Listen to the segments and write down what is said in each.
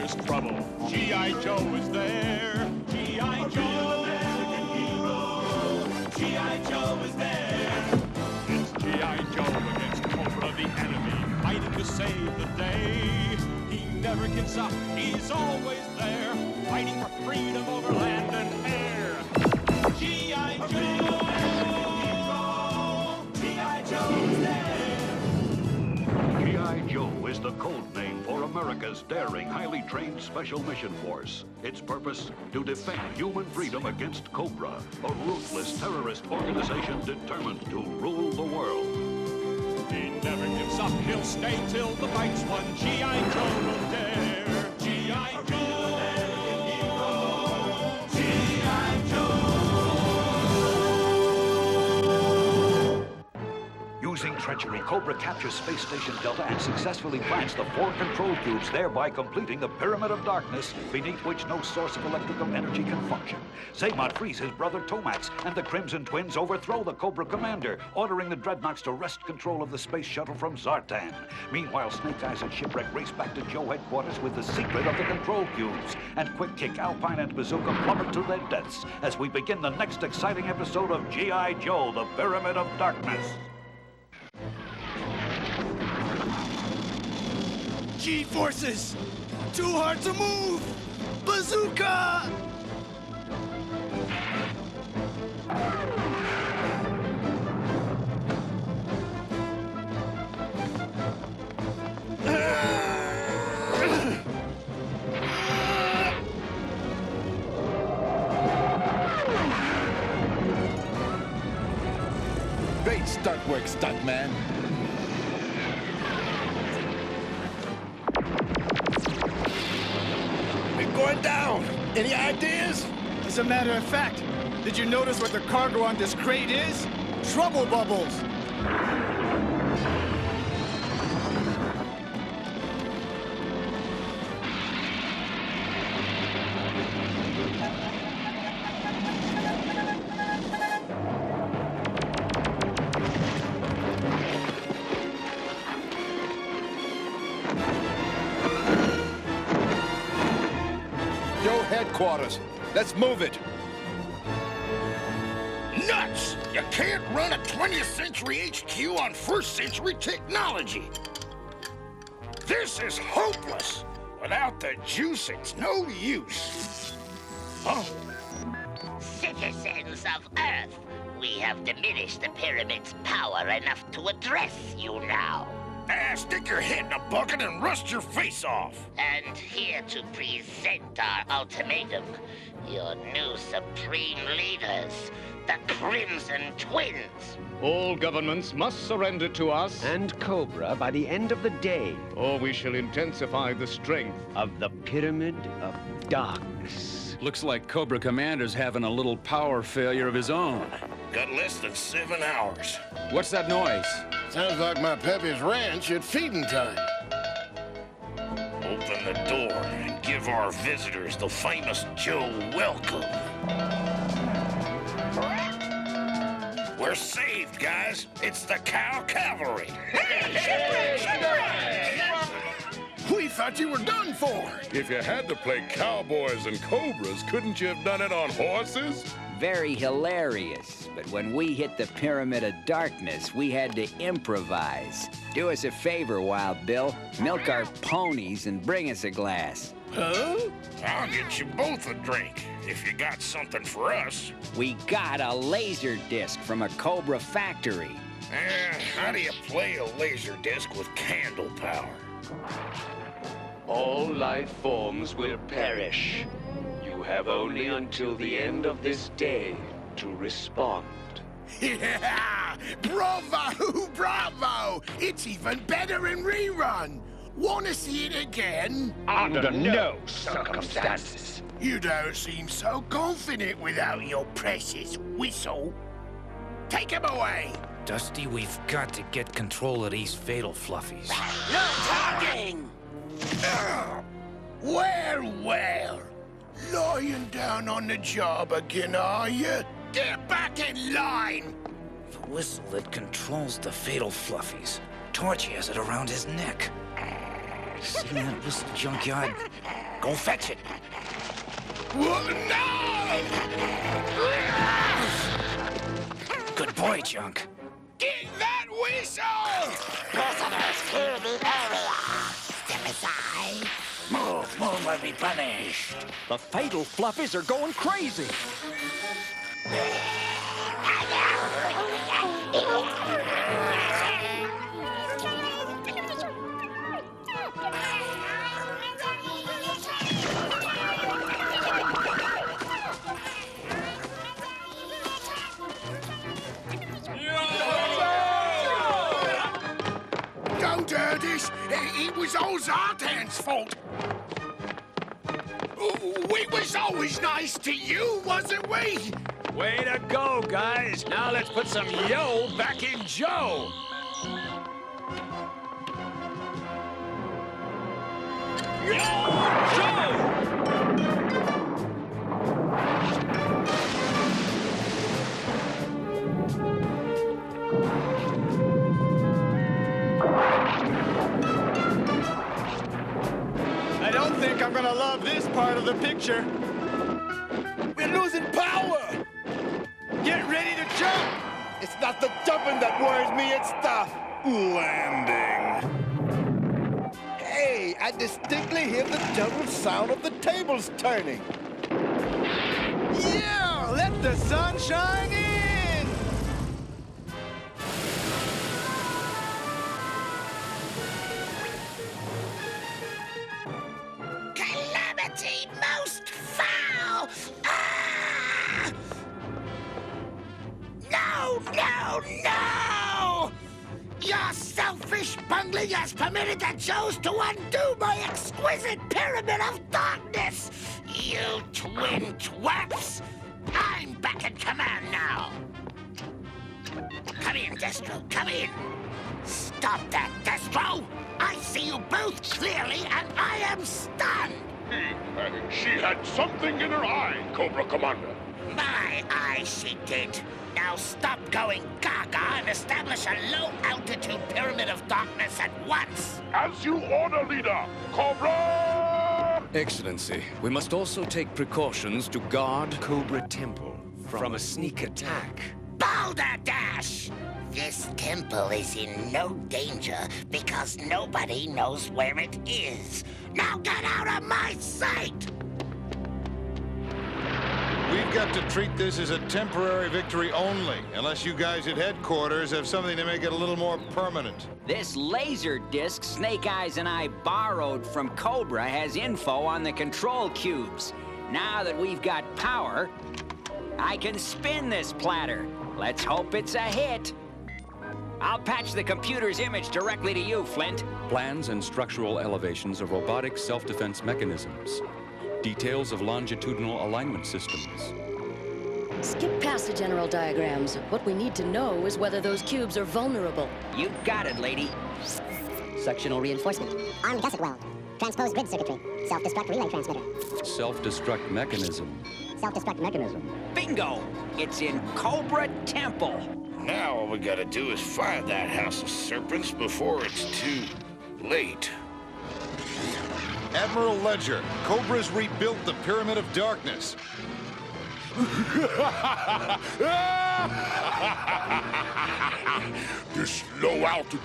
deepest trouble, G.I. Joe is there. G.I. Joe, American hero. G.I. Joe is there. It's G.I. Joe against Cobra, the enemy, fighting to save the day. He never gives up, he's always there, fighting for freedom over land and air. G.I. Joe, G.I. Joe is there. G.I. Joe is the code name for America's daring, highly trained Special Mission Force. Its purpose, to defend human freedom against Cobra, a ruthless terrorist organization determined to rule the world. He never gives up, he'll stay till the fight's won. G.I. Joe will dare. G.I. Joe, American hero. G.I. Joe. Using treachery, Cobra captures Space Station Delta and successfully plants the 4 control cubes, thereby completing the Pyramid of Darkness, beneath which no source of electrical energy can function. Zaymot frees his brother Tomax, and the Crimson Twins overthrow the Cobra commander, ordering the Dreadnoks to wrest control of the space shuttle from Zartan. Meanwhile, Snake Eyes and Shipwreck race back to Joe headquarters with the secret of the control cubes. And Quick Kick, Alpine, and Bazooka plummet to their deaths as we begin the next exciting episode of G.I. Joe, the Pyramid of Darkness. G-forces! Too hard to move! Bazooka! Great stunt work, stuntman. Going down. Any ideas? As a matter of fact, did you notice what the cargo on this crate is? Trouble bubbles! Joe headquarters. Let's move it. Nuts! You can't run a 20th century HQ on 1st century technology. This is hopeless. Without the juice, it's no use. Huh? Citizens of Earth, we have diminished the pyramid's power enough to address you now. Stick your head in a bucket and rust your face off. And here to present our ultimatum, your new supreme leaders, the Crimson Twins. All governments must surrender to us and Cobra by the end of the day, or we shall intensify the strength of the Pyramid of Darkness. Looks like Cobra Commander's having a little power failure of his own. Got less than 7 hours. What's that noise? Sounds like my Pepe's ranch at feeding time. Open the door and give our visitors the famous Joe welcome. We're saved, guys. It's the Cow Cavalry. We thought you were done for. If you had to play cowboys and cobras, couldn't you have done it on horses? Very hilarious, but when we hit the Pyramid of Darkness, we had to improvise. Do us a favor, Wild Bill. Milk our ponies and bring us a glass. Huh? I'll get you both a drink, if you got something for us. We got a laser disc from a Cobra factory. How do you play a laser disc with candle power? All life forms will perish. You have only until the end of this day to respond. Yeah! Bravo! Bravo! It's even better in rerun! Wanna see it again? Under no circumstances. You don't seem so confident without your precious whistle. Take him away! Dusty, we've got to get control of these fatal fluffies. No talking! Well. Lying down on the job again, are you? Get back in line! The whistle that controls the fatal fluffies. Torchy has it around his neck. See that whistle, Junkyard? Go fetch it. No! Good boy, Junk. Get that whistle! Prisoners, clear the area. Step aside. Move or be punished. The fatal fluffies are going crazy. Don't do this. It was all Zartan's fault. We was always nice to you, wasn't we? Way to go, guys. Now let's put some yo back in Joe. I don't think I'm gonna love this part of the picture. We're losing power! Get ready to jump! It's not the jumping that worries me, it's the landing. Hey, I distinctly hear the gentle sound of the tables turning. Yeah! Let the sun shine in! Calamity most foul! Ah! No, no, no! Your selfish bungling has permitted the Joes to undo my exquisite pyramid of darkness! You twin twaps! I'm back in command now! Come in, Destro, come in! Stop that, Destro! I see you both clearly, and I am stunned! She had something in her eye, Cobra Commander. My eye, she did. Now stop going gaga and establish a low-altitude pyramid of darkness at once! As you order, leader, Cobra! Excellency, we must also take precautions to guard Cobra Temple from a sneak attack. Balderdash! This temple is in no danger because nobody knows where it is. Now get out of my sight! We've got to treat this as a temporary victory only, unless you guys at headquarters have something to make it a little more permanent. This laser disc Snake Eyes and I borrowed from Cobra has info on the control cubes. Now that we've got power, I can spin this platter. Let's hope it's a hit. I'll patch the computer's image directly to you, Flint. Plans and structural elevations of robotic self-defense mechanisms. Details of longitudinal alignment systems. Skip past the general diagrams. What we need to know is whether those cubes are vulnerable. You got it, lady. Sectional reinforcement. Armed gusset weld. Transposed grid circuitry. Self-destruct relay transmitter. Self-destruct mechanism. Self-destruct mechanism. Bingo! It's in Cobra Temple. Now all we gotta do is find that House of Serpents before it's too late. Admiral Ledger, Cobra's rebuilt the Pyramid of Darkness. This low-altitude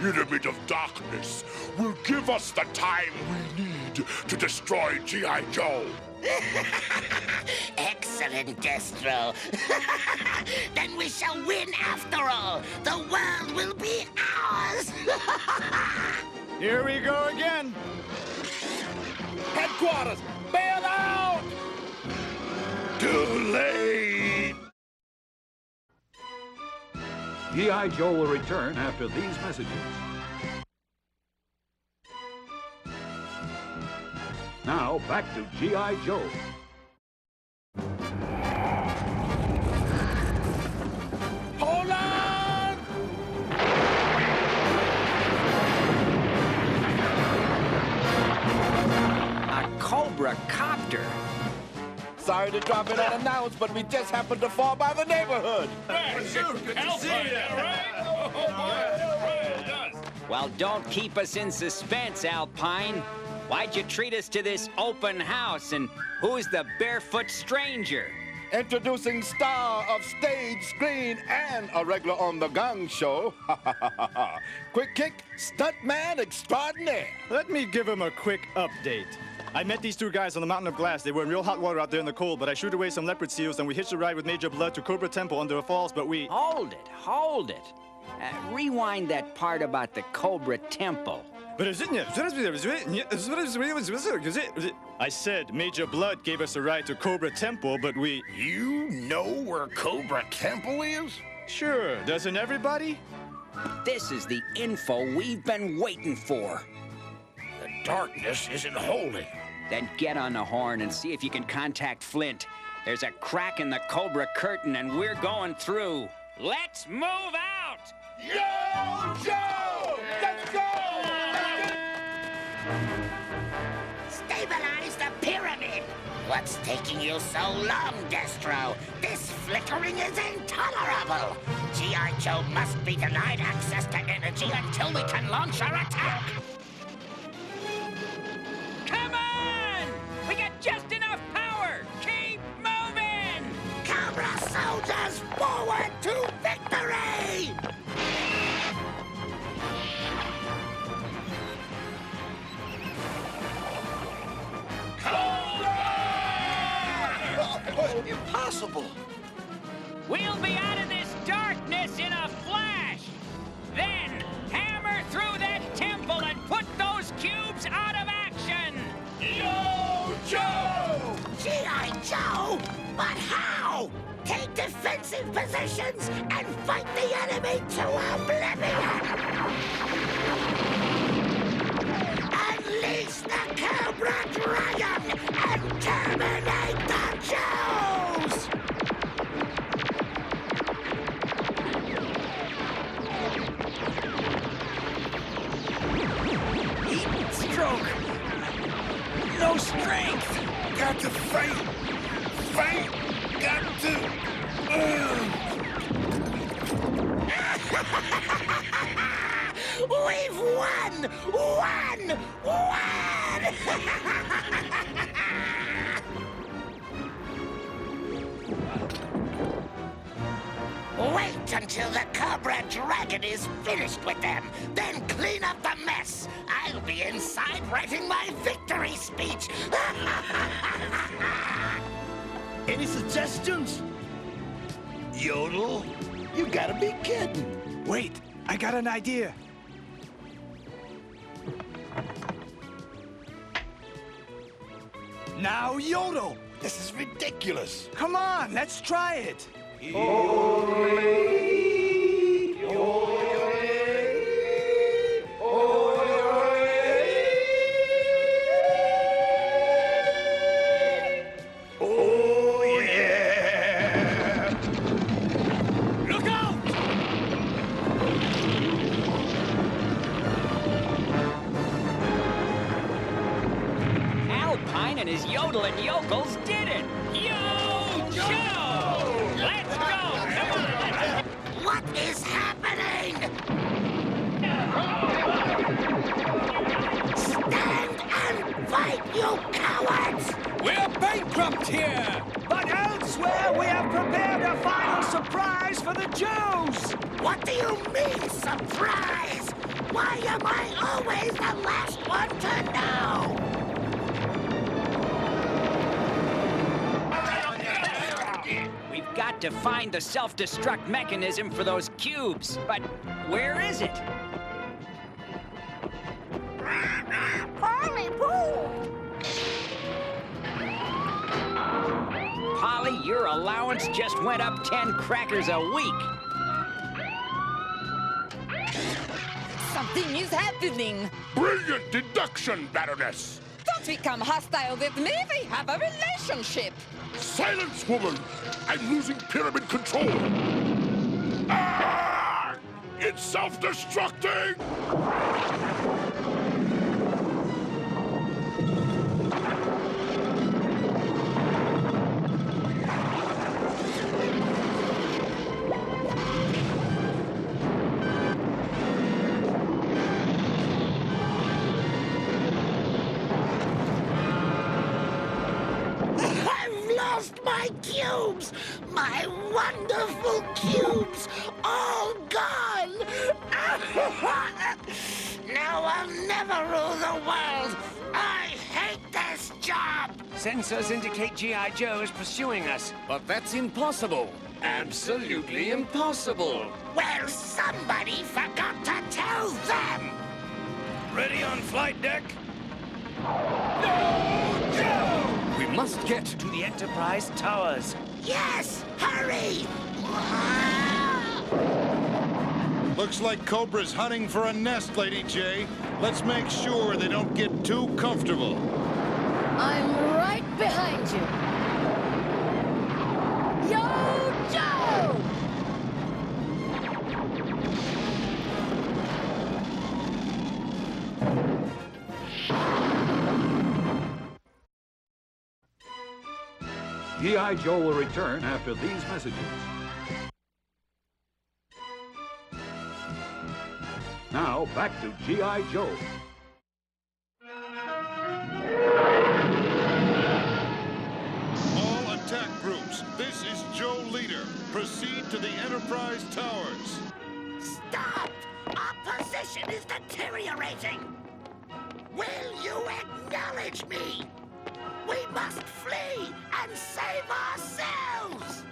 pyramid of darkness will give us the time we need to destroy G.I. Joe. Excellent, Destro. Then we shall win after all. The world will be ours. Here we go again. Headquarters, bail out! Too late! G.I. Joe will return after these messages. Now, back to G.I. Joe. Hold on! A Cobra copter. Sorry to drop it unannounced, but we just happened to fall by the neighborhood. Well, don't keep us in suspense, Alpine. Why'd you treat us to this open house, and who's the barefoot stranger? Introducing star of stage, screen, and a regular on the Gong Show. Quick Kick, stuntman extraordinaire. Let me give him a quick update. I met these two guys on the Mountain of Glass. They were in real hot water out there in the cold, but I shoot away some leopard seals, and we hitched a ride with Major Blood to Cobra Temple under the falls, but we... Hold it. Rewind that part about the Cobra Temple. I said Major Blood gave us a ride to Cobra Temple, but we... You know where Cobra Temple is? Sure, doesn't everybody? This is the info we've been waiting for. The darkness isn't holding. Then get on the horn and see if you can contact Flint. There's a crack in the Cobra curtain, and we're going through. Let's move out! Yo, Joe! Let's go! Stabilize the pyramid! What's taking you so long, Destro? This flickering is intolerable! G.I. Joe must be denied access to energy until we can launch our attack! Come on! We got just enough power! Keep moving! Cobra soldiers, forward to victory! Impossible! We'll be out of this darkness in a flash! Then, hammer through that temple and put those cubes out of action! Yo, Joe! G.I. Joe? But how? Take defensive positions and fight the enemy to oblivion! Unleash the Cobra Dragon and terminate the Joes! Heat stroke! No strength! Got to fight! Fight! Got to... We've won! Won! Wait until the Cobra Dragon is finished with them. Then clean up the mess. I'll be inside writing my victory speech. Any suggestions? Yodel? You gotta be kidding. Wait, I got an idea. Now yodel! This is ridiculous. Come on, let's try it. Alpine and his yodeling yokels did it! Yo, Joe! Let's go! Come on! What is happening? Stand and fight, you cowards! We're bankrupt here! But elsewhere we have prepared a final surprise for the Jews! What do you mean, surprise? Why am I always the last one to know? We've got to find the self-destruct mechanism for those cubes, but where is it? Polly Poo! Polly, your allowance just went up 10 crackers a week. Something is happening. Brilliant deduction, Baroness. Don't become hostile with me. We have a relationship. Silence, woman! I'm losing pyramid control. Ah! It's self-destructing! my cubes! My wonderful cubes! All gone! Now I'll never rule the world! I hate this job! Sensors indicate G.I. Joe is pursuing us, but that's impossible. Absolutely impossible. Well, somebody forgot to tell them! Ready on flight deck? No, Joe! We must get to the Enterprise towers. Yes! Hurry! Looks like Cobra's hunting for a nest, Lady J. Let's make sure they don't get too comfortable. I'm right behind you. Yo, Joe! G.I. Joe will return after these messages. Now, back to G.I. Joe. All attack groups, this is Joe Leader. Proceed to the Enterprise towers. Stop! Our position is deteriorating! Will you acknowledge me? We must flee and save ourselves!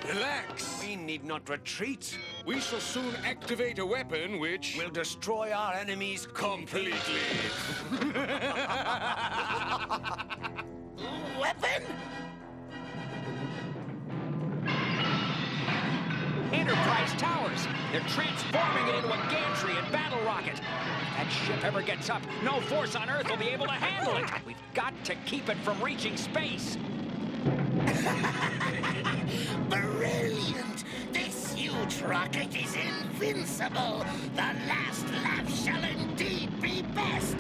Relax. We need not retreat. We shall soon activate a weapon which will destroy our enemies completely. Weapon? Enterprise towers! They're transforming it into a gantry and battle rocket. If that ship ever gets up, no force on Earth will be able to handle it. We've got to keep it from reaching space. Brilliant! This huge rocket is invincible! The last laugh shall indeed be best!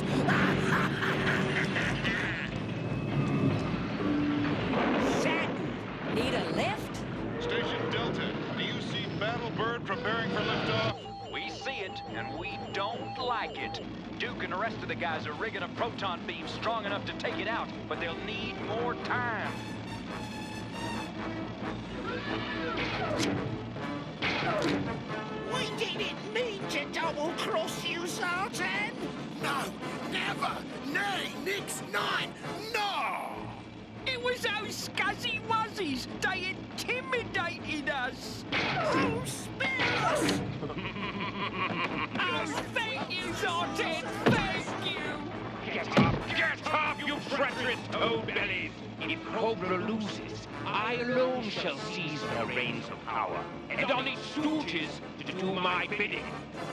Satin, need a lift? Station Delta, do you see Battlebird preparing for liftoff? We see it, and we don't like it. Duke and the rest of the guys are rigging a proton beam strong enough to take it out, but they'll need more time. We didn't mean to double-cross you, Sergeant! No, never! Nay, nix nine! No! It was those scuzzy wuzzies. They intimidated us. Oh, spare us! Oh, thank you, Sergeant. Thank you. Get up, you treacherous toad-bellies! If Cobra loses, I alone shall seize their reins of power, and on these stooges to do my bidding.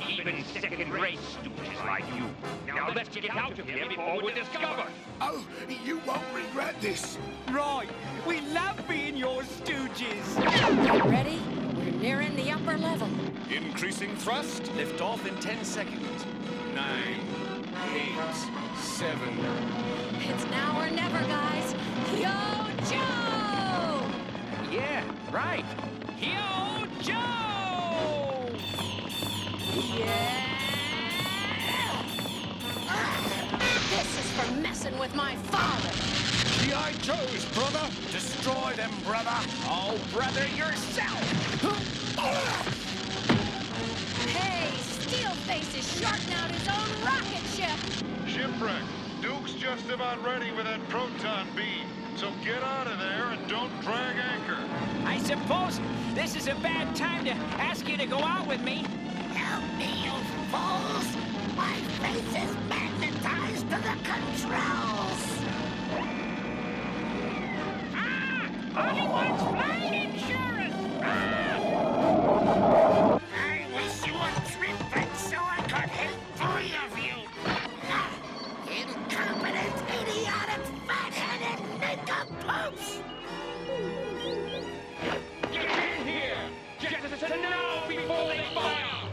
Even second-rate stooges like you. Now let's get out of here before we're discovered. Oh, you won't regret this. Right. We love being your stooges. Get ready? We're nearing the upper level. Increasing thrust. Lift off in 10 seconds. 9, 8, 7. It's now or never, guys. Yo, Joe! Yeah, right. Yo, Joe! Yeah! This is for messing with my father. G.I. Joe's, brother. Destroy them, brother. Oh, brother, yourself. Hey, Steelface is shorting out his own rocket ship. Shipwreck. Duke's just about ready with that proton beam. So get out of there and don't drag anchor. I suppose this is a bad time to ask you to go out with me. Help me, you fools! My face is magnetized to the controls! Only wants flight insurance! I wish you would trip it so I could hit 3 of you! Incompetent, idiotic, fat-headed nincompoops! Get in here! Get to now before they fire!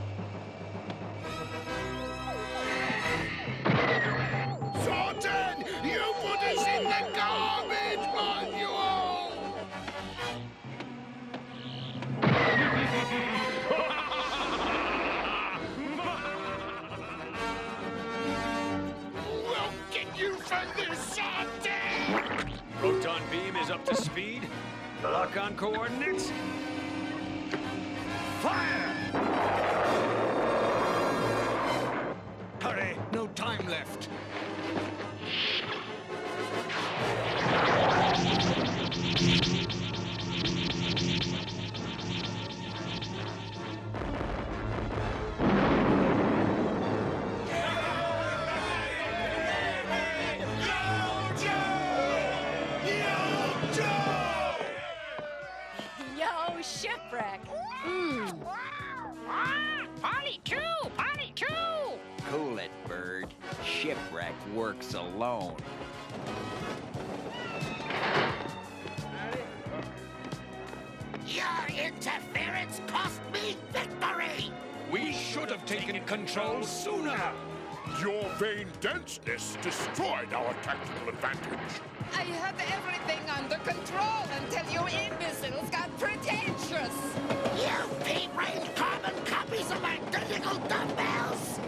Sergeant, you put us in the garbage manual! We'll get you for this, Sergeant! Proton beam is up to speed. Lock on coordinates. Fire! Hurry, no time left. Yo, shipwreck. Polly too! Polly too! Cool it, Bird. Shipwreck works alone. Your interference cost me victory! We should have taken control sooner. Your vain denseness destroyed our tactical advantage. I had everything under control until you imbeciles got pretentious. You pea-brained carbon copies of my digital dumbbells!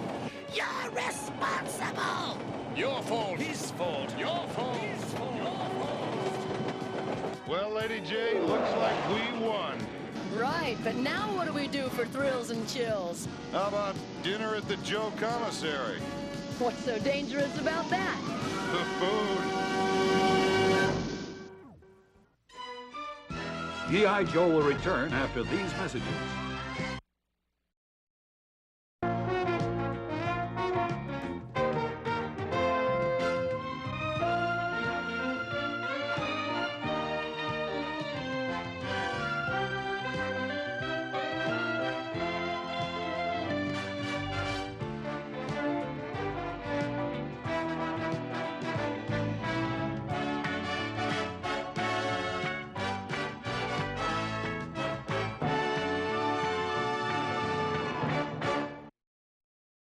You're responsible! Your fault. His fault. Your fault. His fault. Your fault. Well, Lady J, looks like we won. Right, but now what do we do for thrills and chills? How about dinner at the Joe Commissary? What's so dangerous about that? The food. G.I. Joe will return after these messages.